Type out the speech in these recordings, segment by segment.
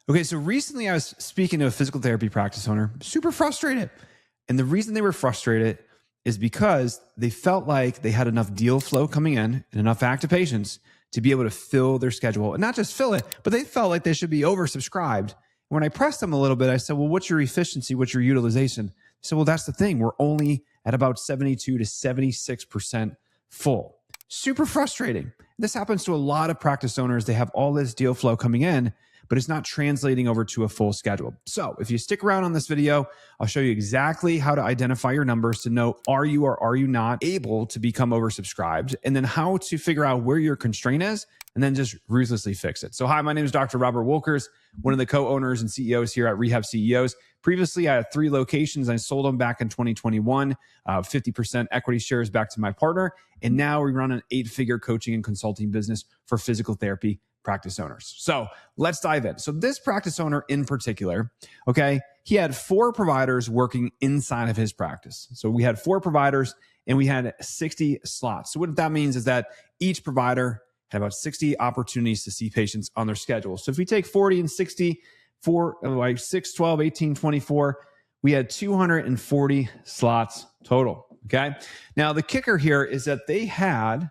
Okay, so recently I was speaking to a physical therapy practice owner, super frustrated. And the reason they were frustrated is because they felt like they had enough deal flow coming in and enough active patients to be able to fill their schedule. And not just fill it, but they felt like they should be oversubscribed. When I pressed them a little bit, I said, well, what's your efficiency? What's your utilization? They said, well, that's the thing. We're only at about 72 to 76% full. Super frustrating. This happens to a lot of practice owners. They have all this deal flow coming in, but it's not translating over to a full schedule. So if you stick around on this video, I'll show you exactly how to identify your numbers to know, are you or are you not able to become oversubscribed, and then how to figure out where your constraint is, and then just ruthlessly fix it. So hi, my name is Dr. Robbie Woelkers, one of the co-owners and CEOs here at Rehab CEOs. Previously, I had 3 locations. I sold them back in 2021, 50% equity shares back to my partner. And now we run an 8-figure coaching and consulting business for physical therapy practice owners. So let's dive in. So this practice owner in particular, okay, he had 4 providers working inside of his practice. So we had 4 providers and we had 60 slots. So what that means is that each provider had about 60 opportunities to see patients on their schedule. So if we take 40 and 60, like 6, 12, 18, 24, we had 240 slots total. Okay. Now the kicker here is that they had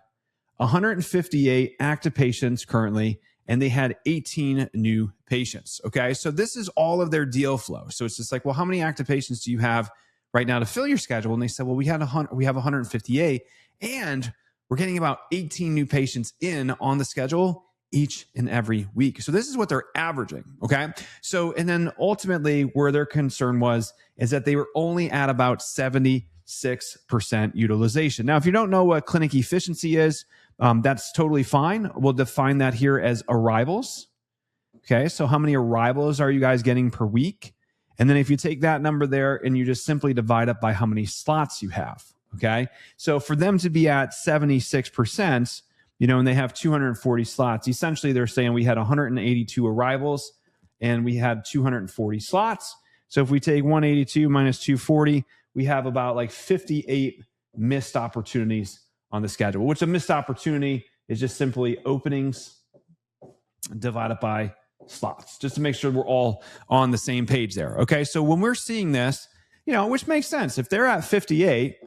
158 active patients currently, and they had 18 new patients. Okay. So this is all of their deal flow. So it's just like, well, how many active patients do you have right now to fill your schedule? And they said, well, we have 158 and we're getting about 18 new patients in on the schedule each and every week. So this is what they're averaging. Okay. So, and then ultimately where their concern is that they were only at about 76% utilization. Now, if you don't know what clinic efficiency is, that's totally fine. We'll define that here as arrivals. Okay. So how many arrivals are you guys getting per week? And then if you take that number there and you just simply divide it by how many slots you have. Okay. So for them to be at 76%, and they have 240 slots, essentially they're saying we had 182 arrivals and we had 240 slots. So if we take 182 minus 240, we have about like 58 missed opportunities on the schedule, which a missed opportunity is just simply openings divided by slots, just to make sure we're all on the same page there. Okay. So when we're seeing this, which makes sense, if they're at 58,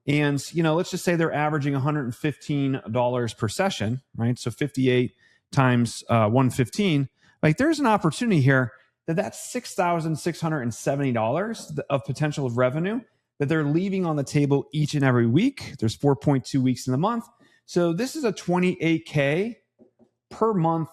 and, let's just say they're averaging $115 per session, right? So 58 times 115, like there's an opportunity here that's $6,670 of potential of revenue that they're leaving on the table each and every week. There's 4.2 weeks in the month. So this is a $28K per month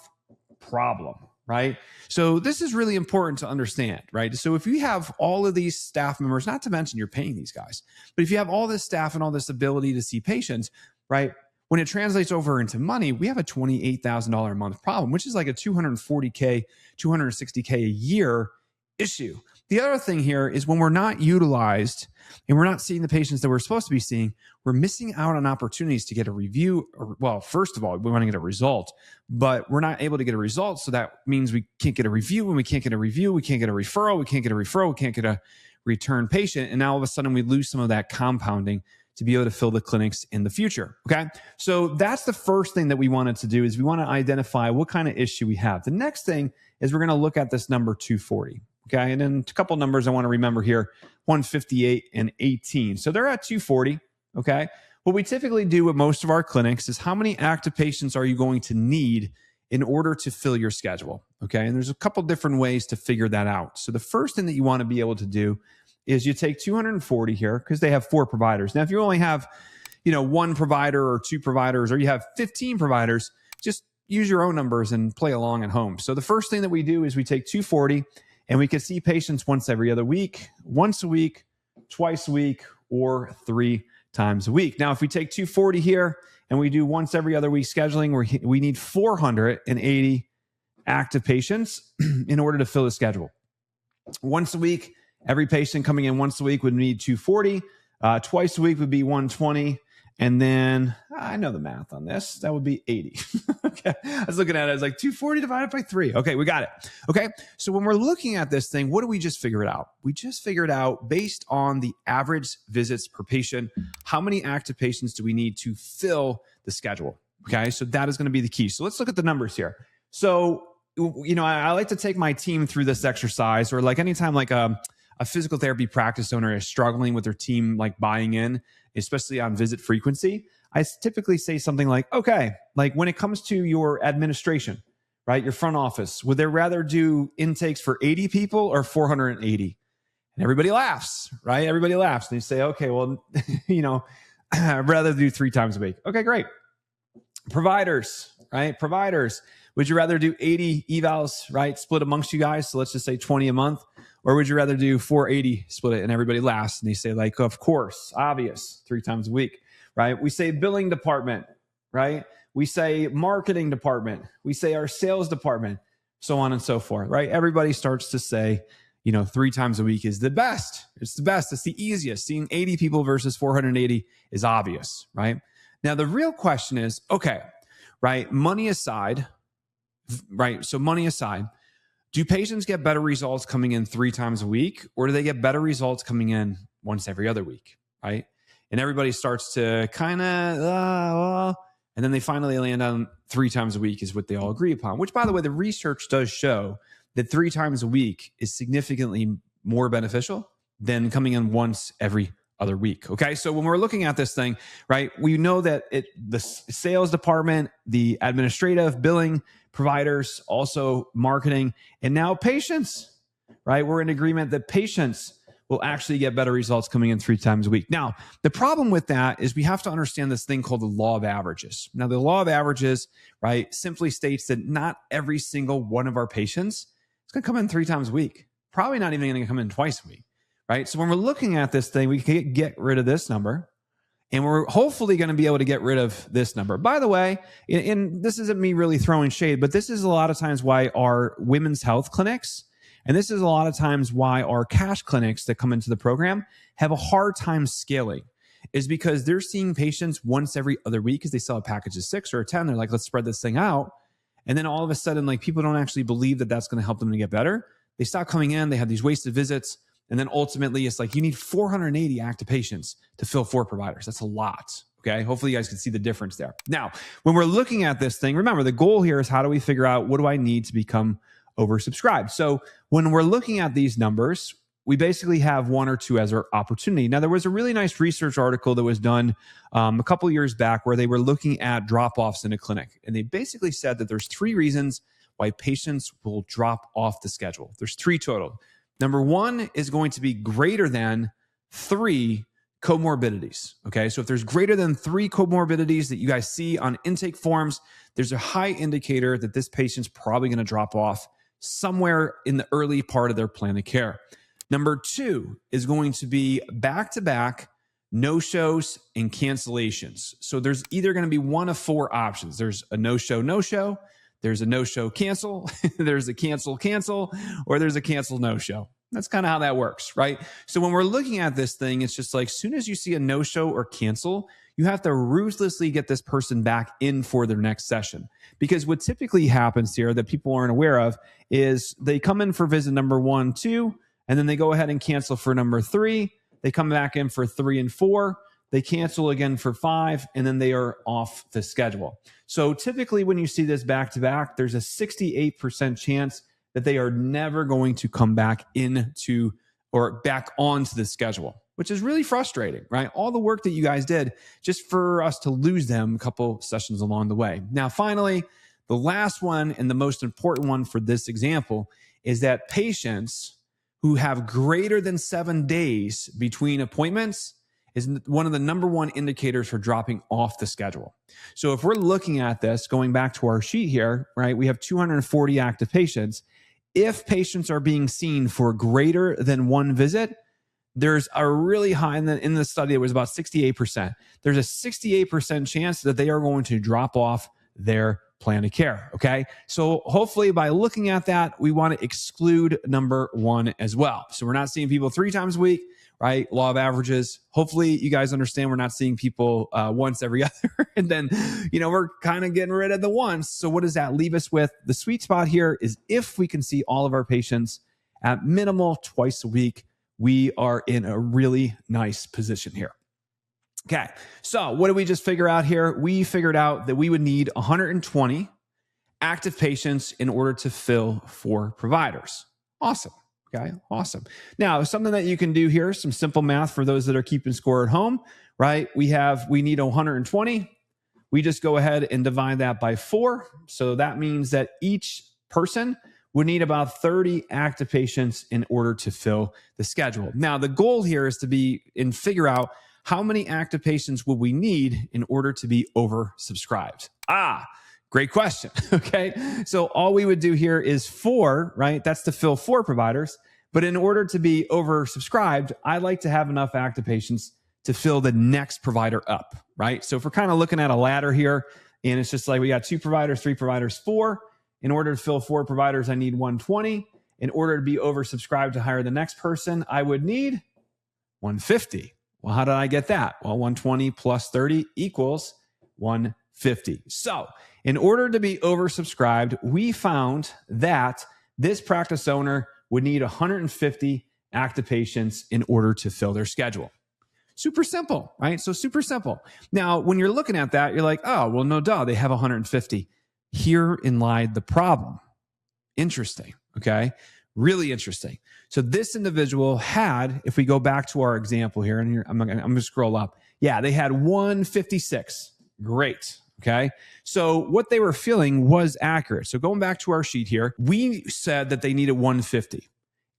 problem, right? So this is really important to understand, right? So if you have all of these staff members, not to mention you're paying these guys, but if you have all this staff and all this ability to see patients, right? When it translates over into money, we have a $28,000 a month problem, which is like a $240K, $260K a year issue. The other thing here is when we're not utilized and we're not seeing the patients that we're supposed to be seeing, we're missing out on opportunities to get a review. Well, first of all, we want to get a result, but we're not able to get a result. So that means we can't get a review. When we can't get a review, we can't get a referral. We can't get a referral. We can't get a return patient. And now all of a sudden we lose some of that compounding to be able to fill the clinics in the future. Okay. So that's the first thing that we wanted to do is we want to identify what kind of issue we have. The next thing is we're going to look at this number 240. Okay. And then a couple numbers I want to remember here, 158 and 18. So they're at 240. Okay. What we typically do with most of our clinics is how many active patients are you going to need in order to fill your schedule? Okay. And there's a couple different ways to figure that out. So the first thing that you want to be able to do is you take 240 here because they have 4 providers. Now, if you only have, 1 provider or 2 providers, or you have 15 providers, just use your own numbers and play along at home. So the first thing that we do is we take 240 and we can see patients once every other week, once a week, twice a week, or 3 times a week. Now, if we take 240 here and we do once every other week scheduling, we need 480 active patients in order to fill the schedule. Once a week, every patient coming in once a week would need 240. Twice a week would be 120. And then I know the math on this. That would be 80. Okay. I was looking at it. I was like 240 divided by 3. Okay. We got it. Okay. So when we're looking at this thing, what do we just figure it out? We just figured out based on the average visits per patient, how many active patients do we need to fill the schedule? Okay. So that is going to be the key. So let's look at the numbers here. So I like to take my team through this exercise, or like anytime like a physical therapy practice owner is struggling with their team, like buying in, especially on visit frequency, I typically say something like, okay, like when it comes to your administration, right, your front office, would they rather do intakes for 80 people or 480? And everybody laughs, right? Everybody laughs. And you say, okay, well, I'd rather do 3 times a week. Okay, great. Providers, right? Providers. Would you rather do 80 evals, right, split amongst you guys? So let's just say 20 a month. Or would you rather do 480, split it, and everybody laughs? And they say, like, of course, obvious, 3 times a week, right? We say billing department, right? We say marketing department. We say our sales department, so on and so forth, right? Everybody starts to say, 3 times a week is the best. It's the best. It's the easiest. Seeing 80 people versus 480 is obvious, right? Now, the real question is, okay, right, money aside, right? So money aside, do patients get better results coming in 3 times a week, or do they get better results coming in once every other week, right? And everybody starts to kind of, and then they finally land on 3 times a week is what they all agree upon, which, by the way, the research does show that 3 times a week is significantly more beneficial than coming in once every other week. Okay. So when we're looking at this thing, right, we know that the sales department, the administrative, billing, providers, also marketing, and now patients, right? We're in agreement that patients will actually get better results coming in 3 times a week. Now, the problem with that is we have to understand this thing called the law of averages. Now, the law of averages, right, simply states that not every single one of our patients is going to come in 3 times a week. Probably not even going to come in twice a week, right? So when we're looking at this thing, we can get rid of this number, and we're hopefully going to be able to get rid of this number. By the way, and this isn't me really throwing shade, but this is a lot of times why our women's health clinics, and this is a lot of times why our cash clinics that come into the program have a hard time scaling, is because they're seeing patients once every other week because they sell a package of 6 or 10. They're like, let's spread this thing out. And then all of a sudden, like, people don't actually believe that that's going to help them to get better. They stop coming in. They have these wasted visits. And then ultimately, it's like you need 480 active patients to fill 4 providers. That's a lot. Okay. Hopefully you guys can see the difference there. Now, when we're looking at this thing, remember the goal here is how do we figure out what do I need to become oversubscribed? So when we're looking at these numbers, we basically have 1 or 2 as our opportunity. Now, there was a really nice research article that was done a couple years back where they were looking at drop-offs in a clinic. And they basically said that there's 3 reasons why patients will drop off the schedule. There's 3 total. Number 1 is going to be greater than 3 comorbidities. Okay. So if there's greater than 3 comorbidities that you guys see on intake forms, there's a high indicator that this patient's probably going to drop off somewhere in the early part of their plan of care. Number 2 is going to be back-to-back no-shows and cancellations. So there's either going to be one of 4 options. There's a no-show, there's a no-show cancel, there's a cancel, or there's a cancel no-show. That's kind of how that works, right? So when we're looking at this thing, it's just like, as soon as you see a no-show or cancel, you have to ruthlessly get this person back in for their next session. Because what typically happens here that people aren't aware of is they come in for visit number 1, 2, and then they go ahead and cancel for number 3. They come back in for 3 and 4. They cancel again for 5, and then they are off the schedule. So typically when you see this back-to-back, there's a 68% chance that they are never going to come back into or back onto the schedule, which is really frustrating, right? All the work that you guys did just for us to lose them a couple sessions along the way. Now, finally, the last one and the most important one for this example is that patients who have greater than 7 days between appointments is one of the number 1 indicators for dropping off the schedule. So if we're looking at this, going back to our sheet here, right, we have 240 active patients. If patients are being seen for greater than 1 visit, there's a really high, in the study, it was about 68%. There's a 68% chance that they are going to drop off their plan of care. Okay. So hopefully by looking at that, we want to exclude number 1 as well. So we're not seeing people 3 times a week, right? Law of averages. Hopefully you guys understand we're not seeing people once every other. And then, we're kind of getting rid of the once. So what does that leave us with? The sweet spot here is if we can see all of our patients at minimal twice a week, we are in a really nice position here. Okay, so what did we just figure out here? We figured out that we would need 120 active patients in order to fill 4 providers. Awesome. Okay, awesome. Now, something that you can do here, some simple math for those that are keeping score at home, right? We need 120. We just go ahead and divide that by 4. So that means that each person would need about 30 active patients in order to fill the schedule. Now, the goal here is to figure out how many active patients will we need in order to be oversubscribed. Great question. Okay. So all we would do here is 4, right? That's to fill 4 providers. But in order to be oversubscribed, I like to have enough active patients to fill the next provider up, right? So if we're kind of looking at a ladder here, and it's just like we got 2 providers, 3 providers, 4. In order to fill 4 providers, I need 120. In order to be oversubscribed to hire the next person, I would need 150. Well, how did I get that? Well, 120 plus 30 equals 150. So in order to be oversubscribed, we found that this practice owner would need 150 active patients in order to fill their schedule. Super simple, right? So super simple. Now, when you're looking at that, you're like, oh, well, no duh, they have 150. Herein lied the problem. Interesting, okay? Really interesting. So this individual had, if we go back to our example here, and I'm going to scroll up. Yeah, they had 156. Great. Okay. So what they were feeling was accurate. So going back to our sheet here, we said that they needed 150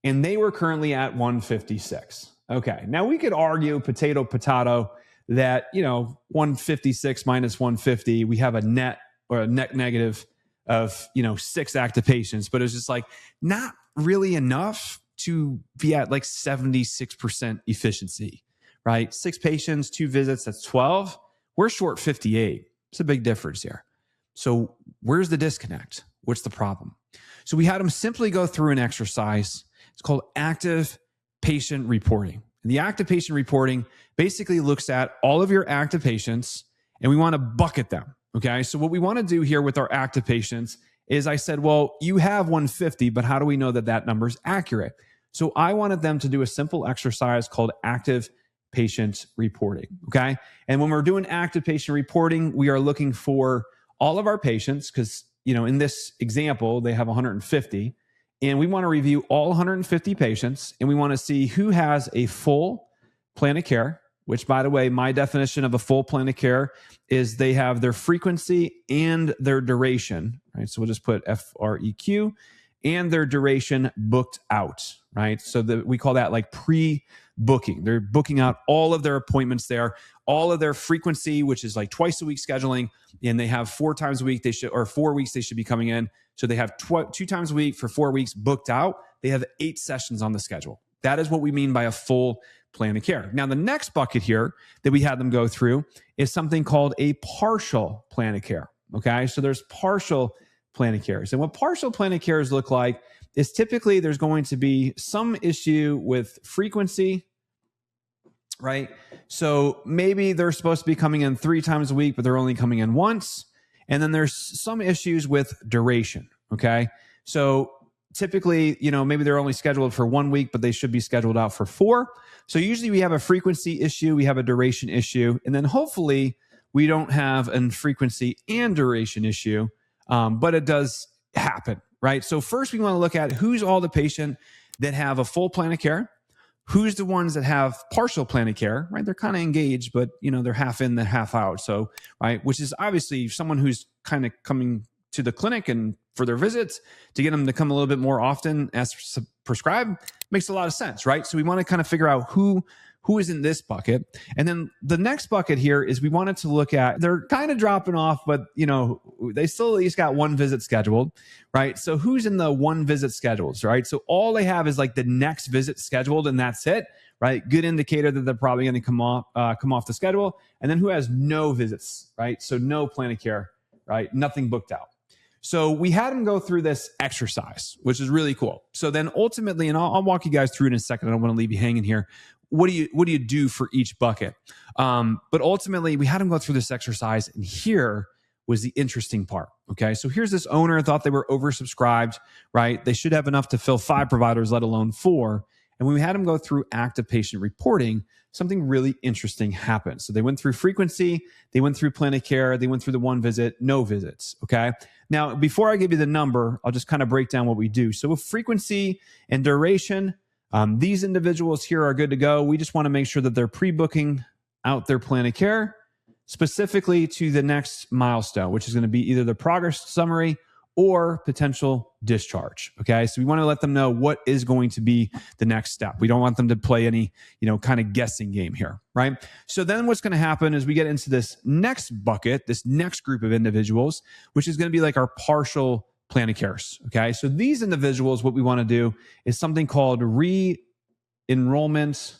and they were currently at 156. Okay. Now we could argue potato that, 156 minus 150, we have a net negative of, 6 active patients, but it was just like not really enough to be at like 76% efficiency, right? 6 patients, 2 visits, that's 12. We're short 58. It's a big difference here. So where's the disconnect? What's the problem? So we had them simply go through an exercise. It's called active patient reporting. And the active patient reporting basically looks at all of your active patients and we want to bucket them. Okay. So what we want to do here with our active patients is I said, well, you have 150, but how do we know that that number is accurate? So I wanted them to do a simple exercise called active patient reporting. Okay. And when we're doing active patient reporting, we are looking for all of our patients because, in this example, they have 150 and we want to review all 150 patients and we want to see who has a full plan of care, which by the way, my definition of a full plan of care is they have their frequency and their duration, right? So we'll just put FREQ and their duration booked out, right? So we call that like pre-booking. They're booking out all of their appointments there, all of their frequency, which is like twice a week scheduling, and they have 4 times a week or 4 weeks they should be coming in. So they have 2 times a week for 4 weeks booked out. They have 8 sessions on the schedule. That is what we mean by a full plan of care. Now, the next bucket here that we had them go through is something called a partial plan of care. Okay, so there's partial plan of cares. And what partial plan of cares look like is typically there's going to be some issue with frequency, right? So maybe they're supposed to be coming in 3 times a week, but they're only coming in once. And then there's some issues with duration, okay? So typically, maybe they're only scheduled for 1 week, but they should be scheduled out for 4. So usually we have a frequency issue, we have a duration issue, and then hopefully we don't have a frequency and duration issue. But it does happen, right? So first we want to look at who's all the patient that have a full plan of care, who's the ones that have partial plan of care, right? They're kind of engaged, but they're half in, they're half out. So, right, which is obviously someone who's kind of coming to the clinic and for their visits to get them to come a little bit more often as prescribed makes a lot of sense, right? So we want to kind of figure out who is in this bucket. And then the next bucket here is we wanted to look at, they're kind of dropping off, but they still at least got 1 visit scheduled, right? So who's in the 1 visit schedules, right? So all they have is like the next visit scheduled and that's it, right? Good indicator that they're probably going to come off the schedule. And then who has no visits, right? So no plan of care, right? Nothing booked out. So we had them go through this exercise, which is really cool. So then ultimately, and I'll walk you guys through it in a second. I don't want to leave you hanging here. What do you do for each bucket? But ultimately, we had them go through this exercise, and here was the interesting part. Okay, so here's this owner thought they were oversubscribed, right? They should have enough to fill 5 providers, let alone 4. And when we had them go through active patient reporting, something really interesting happened. So they went through frequency, they went through plan of care, they went through the 1 visit, no visits. Okay. Now, before I give you the number, I'll just kind of break down what we do. So with frequency and duration, these individuals here are good to go. We just want to make sure that they're pre-booking out their plan of care specifically to the next milestone, which is going to be either the progress summary or potential discharge. Okay. So we want to let them know what is going to be the next step. We don't want them to play any, kind of guessing game here. Right. So then what's going to happen is we get into this next bucket, this next group of individuals, which is going to be like our partial plan of cares. Okay. So these individuals, what we want to do is something called re-enrollment.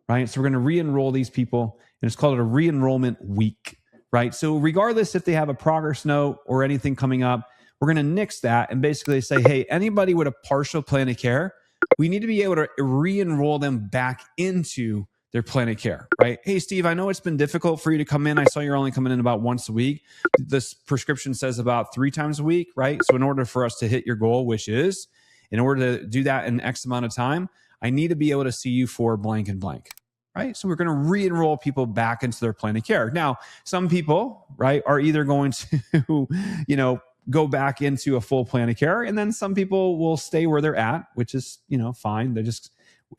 Right. So we're going to re-enroll these people, and it's called a re-enrollment week. Right. So regardless if they have a progress note or anything coming up, we're going to nix that and basically say, hey, anybody with a partial plan of care, we need to be able to re-enroll them back into their plan of care, right? Hey, Steve, I know it's been difficult for you to come in. I saw you're only coming in about once a week. This prescription says about 3 times a week, right? So in order for us to hit your goal, which is in order to do that in X amount of time, I need to be able to see you for blank and blank. Right. So we're going to re-enroll people back into their plan of care. Now, some people, right, are either going to, go back into a full plan of care. And then some people will stay where they're at, which is, fine.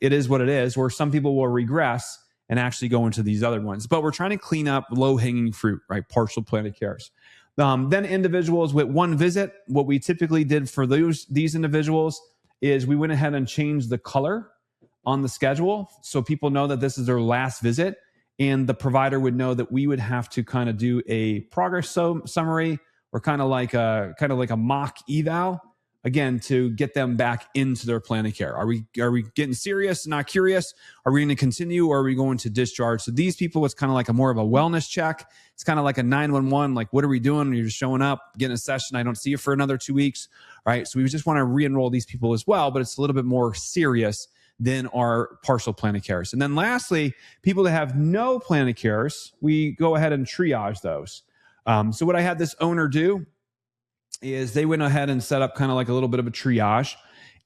It is what it is. Or some people will regress and actually go into these other ones. But we're trying to clean up low-hanging fruit, right? Partial plan of cares. Then individuals with 1 visit, what we typically did for these individuals is we went ahead and changed the color on the schedule so people know that this is their last visit, and the provider would know that we would have to kind of do a progress summary or kind of like a mock eval again to get them back into their plan of care. Are we getting serious, not curious? Are we going to continue, or are we going to discharge? So these people, it's kind of like more of a wellness check. It's kind of like a 911, like, what are we doing? You're just showing up, getting a session. I don't see you for another 2 weeks. Right. So we just want to re-enroll these people as well, but it's a little bit more serious than our partial plan of cares. And then lastly, people that have no plan of cares, we go ahead and triage those. So what I had this owner do is they went ahead and set up kind of like a little bit of a triage.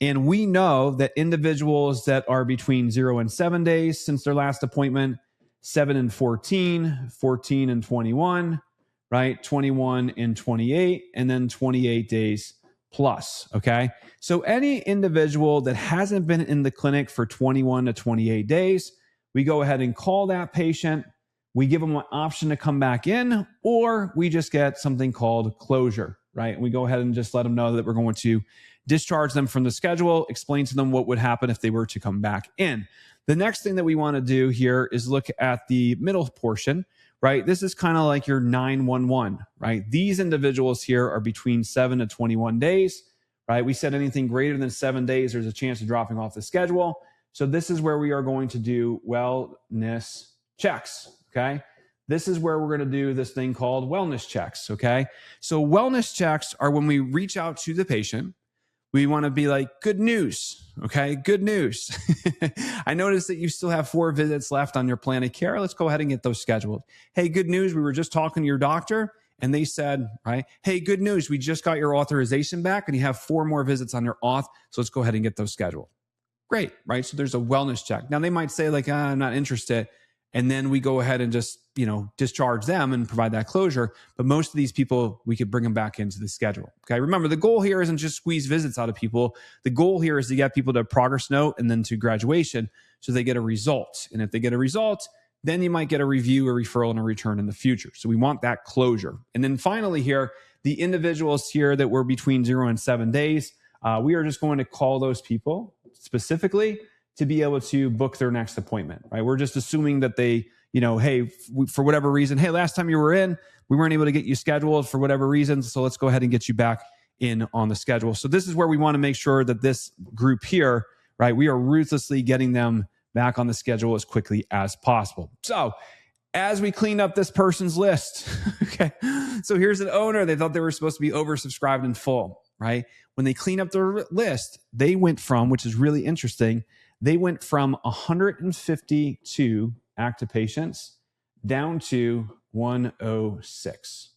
And we know that individuals that are between 0 and 7 days since their last appointment, 7 and 14, 14 and 21, right? 21 and 28, and then 28 days plus. Okay. So any individual that hasn't been in the clinic for 21 to 28 days, we go ahead and call that patient. We give them an option to come back in, or we just get something called closure, right? And we go ahead and just let them know that we're going to discharge them from the schedule, explain to them what would happen if they were to come back in. The next thing that we want to do here is look at the middle portion, right? This is kind of like your 911, right? These individuals here are between 7 to 21 days, right? We said anything greater than 7 days, there's a chance of dropping off the schedule. So this is where we are going to do wellness checks. Okay. This is where we're going to do this thing called wellness checks. Okay. So wellness checks are when we reach out to the patient. We want to be like, good news. Okay. Good news. I noticed that you still have 4 visits left on your plan of care. Let's go ahead and get those scheduled. Hey, good news. We were just talking to your doctor and they said, right? Hey, good news. We just got your authorization back and you have 4 more visits on your auth. So let's go ahead and get those scheduled. Great. Right. So there's a wellness check. Now they might say like, I'm not interested. And then we go ahead and just, discharge them and provide that closure. But most of these people, we could bring them back into the schedule. Okay. Remember, the goal here isn't just squeeze visits out of people. The goal here is to get people to a progress note and then to graduation so they get a result. And if they get a result, then you might get a review, a referral, and a return in the future. So we want that closure. And then finally here, the individuals here that were between 0 and 7 days, we are just going to call those people specifically to be able to book their next appointment, right? We're just assuming that they, hey, for whatever reason, hey, last time you were in, we weren't able to get you scheduled for whatever reason. So let's go ahead and get you back in on the schedule. So this is where we want to make sure that this group here, right, we are ruthlessly getting them back on the schedule as quickly as possible. So as we clean up this person's list, okay, so here's an owner. They thought they were supposed to be oversubscribed in full, right? When they clean up their list, they went from, which is really interesting, they went from 152 active patients down to 106.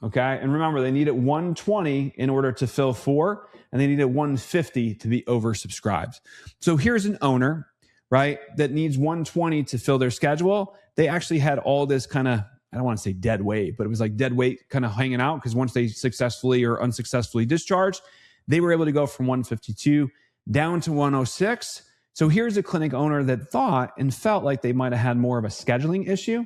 Okay. And remember, they needed 120 in order to fill 4, and they needed 150 to be oversubscribed. So here's an owner, right, that needs 120 to fill their schedule. They actually had all this kind of, I don't want to say dead weight, but it was like dead weight kind of hanging out, because once they successfully or unsuccessfully discharged, they were able to go from 152 down to 106. So here's a clinic owner that thought and felt like they might have had more of a scheduling issue,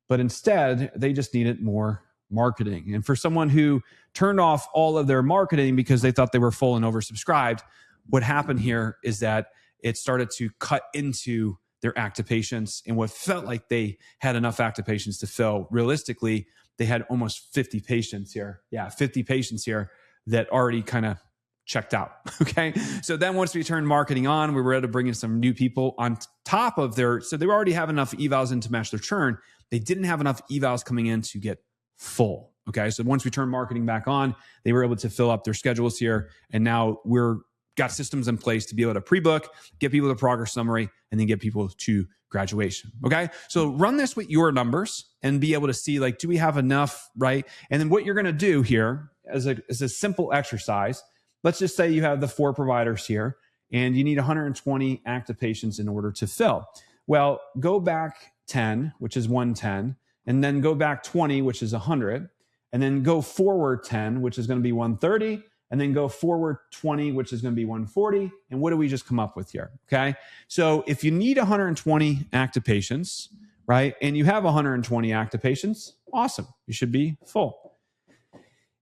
but instead they just needed more marketing. And for someone who turned off all of their marketing because they thought they were full and oversubscribed, what happened here is that it started to cut into their active patients, and what felt like they had enough active patients to fill. Realistically, they had almost 50 patients here. Yeah, 50 patients here that already kind of checked out. Okay. So then once we turned marketing on, we were able to bring in some new people on top of so they already have enough evals in to match their churn. They didn't have enough evals coming in to get full. Okay. So once we turned marketing back on, they were able to fill up their schedules here. And now we're got systems in place to be able to pre-book, get people the progress summary, and then get people to graduation. Okay. So run this with your numbers and be able to see, like, do we have enough, right? And then what you're going to do here as a simple exercise, let's just say you have the 4 providers here and you need 120 active patients in order to fill. Well, go back 10, which is 110, and then go back 20, which is 100, and then go forward 10, which is going to be 130, and then go forward 20, which is going to be 140. And what do we just come up with here? Okay. So if you need 120 active patients, right, and you have 120 active patients, awesome. You should be full.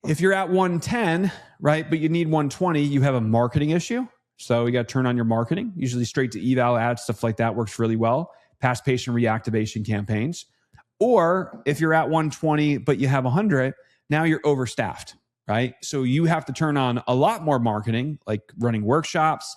If you're at 110, right, but you need 120, you have a marketing issue. So you got to turn on your marketing. Usually straight to eval ads, stuff like that works really well. Past patient reactivation campaigns. Or if you're at 120, but you have 100, now you're overstaffed, right? So you have to turn on a lot more marketing, like running workshops,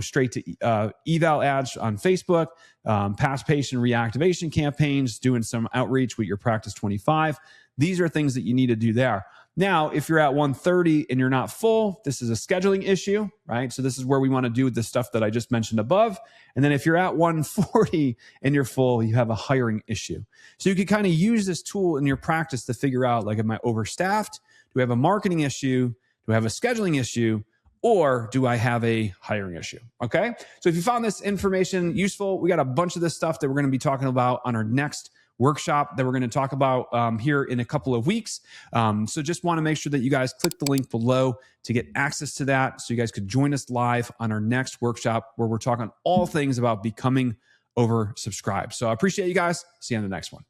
straight to eval ads on Facebook, past patient reactivation campaigns, doing some outreach with your Practice 25. These are things that you need to do there. Now, if you're at 130 and you're not full, this is a scheduling issue, right? So this is where we want to do the stuff that I just mentioned above. And then if you're at 140 and you're full, you have a hiring issue. So you can kind of use this tool in your practice to figure out, like, am I overstaffed? Do I have a marketing issue? Do I have a scheduling issue? Or do I have a hiring issue? Okay. So if you found this information useful, we got a bunch of this stuff that we're going to be talking about on our next workshop that we're going to talk about here in a couple of weeks. So just want to make sure that you guys click the link below to get access to that, so you guys could join us live on our next workshop where we're talking all things about becoming oversubscribed. So I appreciate you guys. See you on the next one.